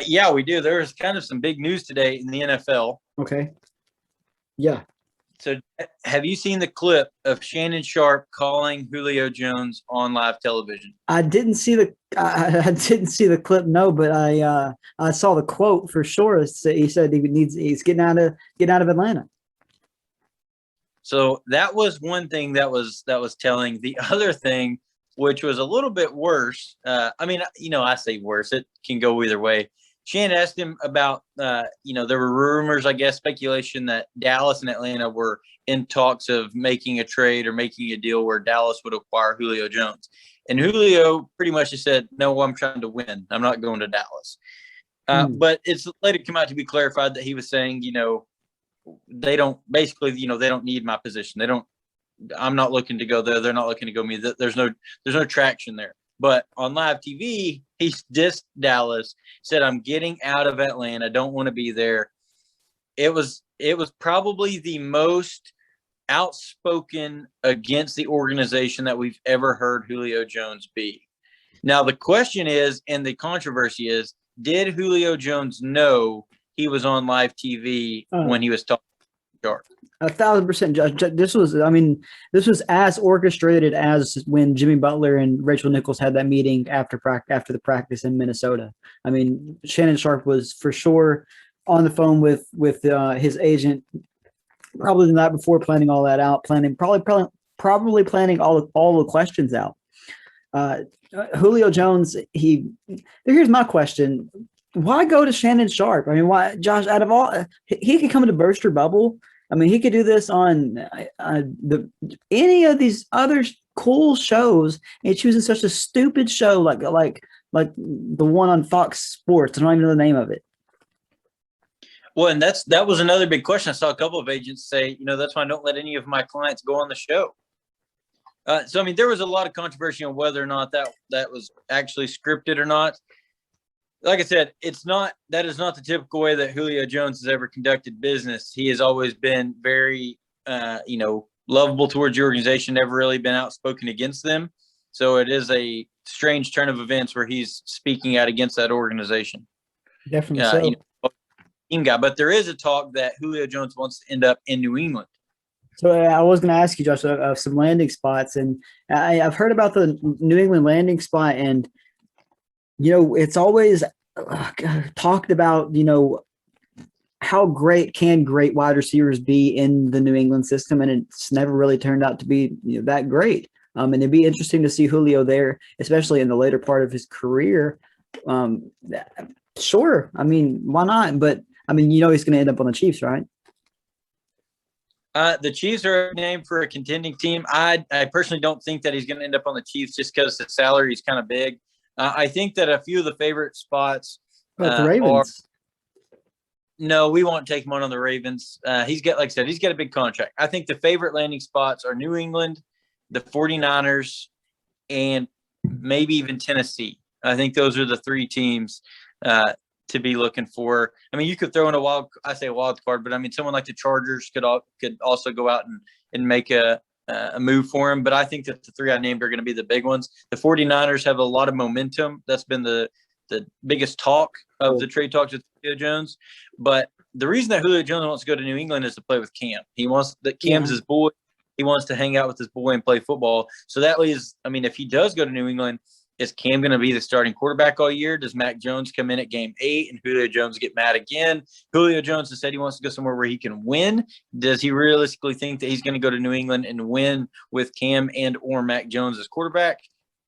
Yeah, we do. There's kind of some big news today in the NFL. Okay. Yeah. So, have you seen the clip of Shannon Sharp calling Julio Jones on live television? I didn't see I didn't see the clip, no, but I saw the quote for sure. He said he's getting out of Atlanta. So that was one thing that was telling. The other thing, which was a little bit worse. I mean, I say worse. It can go either way. Shannon asked him about, there were rumors, I guess, speculation that Dallas and Atlanta were in talks of making a trade or making a deal where Dallas would acquire Julio Jones. And Julio pretty much just said, no, I'm trying to win. I'm not going to Dallas. But it's later come out to be clarified that he was saying, they don't need my position. I'm not looking to go there. They're not looking to go me. There's no traction there. But on live TV, he dissed Dallas, said, I'm getting out of Atlanta. Don't want to be there. It was probably the most outspoken against the organization that we've ever heard Julio Jones be. Now, the question is, and the controversy is, did Julio Jones know he was on live TV when he was talking to Sharp? 1,000%, Josh. This was as orchestrated as when Jimmy Butler and Rachel Nichols had that meeting after the practice in Minnesota. I mean, Shannon Sharp was for sure on the phone with his agent, probably the night before, planning all that out, probably planning all the questions out. Julio Jones, here's my question: why go to Shannon Sharp? I mean, why, Josh? Out of all, he could come to Burst Your Bubble. I mean, he could do this on any of these other cool shows, and he chooses such a stupid show like the one on Fox Sports. I don't even know the name of it. Well, and that was another big question. I saw a couple of agents say, that's why I don't let any of my clients go on the show. So, I mean, there was a lot of controversy on whether or not that was actually scripted or not. Like I said, that is not the typical way that Julio Jones has ever conducted business. He has always been very, lovable towards the organization, never really been outspoken against them. So it is a strange turn of events where he's speaking out against that organization. Definitely so. Team guy, but there is a talk that Julio Jones wants to end up in New England. So I was going to ask you, Josh, of some landing spots, and I've heard about the New England landing spot, and it's always talked about, how great wide receivers be in the New England system, and it's never really turned out to be that great. And it'd be interesting to see Julio there, especially in the later part of his career. Sure, I mean, why not? But I mean, he's going to end up on the Chiefs, right? The Chiefs are named for a contending team. I personally don't think that he's going to end up on the Chiefs just because the salary is kind of big. I think that a few of the favorite spots the Ravens. No, we won't take him on the Ravens. He's got a big contract. I think the favorite landing spots are New England, the 49ers, and maybe even Tennessee. I think those are the three teams to be looking for. I mean, you could throw in a wild card, but I mean, someone like the Chargers could also go out and make a move for him. But I think that the three I named are going to be the big ones. The 49ers have a lot of momentum. That's been the biggest talk of the trade talks with Julio Jones. But the reason that Julio Jones wants to go to New England is to play with Cam. He wants that Cam's his boy. He wants to hang out with his boy and play football. So that leaves, I mean, if he does go to New England, is Cam going to be the starting quarterback all year? Does Mac Jones come in at game 8 and Julio Jones get mad again? Julio Jones has said he wants to go somewhere where he can win. Does he realistically think that he's going to go to New England and win with Cam and or Mac Jones as quarterback?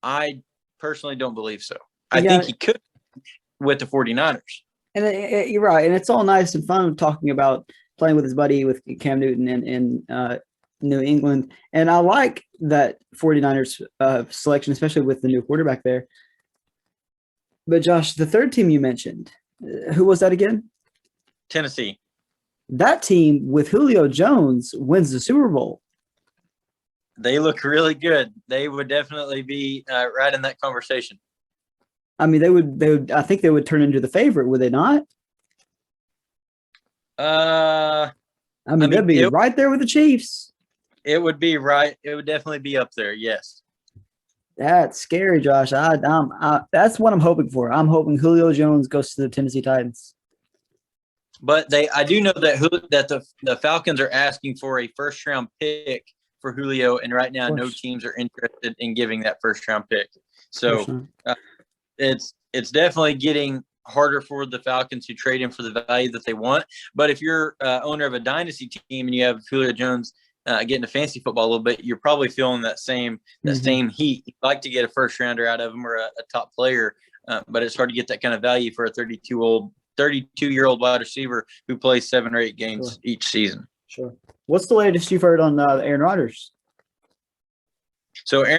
I personally don't believe so. I think he could with the 49ers. And you're right. And it's all nice and fun talking about playing with his buddy, with Cam Newton and New England. And I like that 49ers selection, especially with the new quarterback there. But Josh, the third team you mentioned, who was that again? Tennessee. That team with Julio Jones wins the Super Bowl. They look really good. They would definitely be right in that conversation. I mean, they would. I think they would turn into the favorite, would they not? I mean, they'd be right there with the Chiefs. It would be right. It would definitely be up there. Yes. That's scary, Josh. That's what I'm hoping for. I'm hoping Julio Jones goes to the Tennessee Titans. But I do know that the Falcons are asking for a first round pick for Julio, and right now no teams are interested in giving that first round pick. So it's definitely getting harder for the Falcons to trade him for the value that they want. But if you're owner of a dynasty team and you have Julio Jones getting to fantasy football a little bit, you're probably feeling that same heat. You'd like to get a first rounder out of him or a top player, but it's hard to get that kind of value for a 32-year-old wide receiver who plays 7 or 8 games each season. Sure. What's the latest you've heard on Aaron Rodgers? So Aaron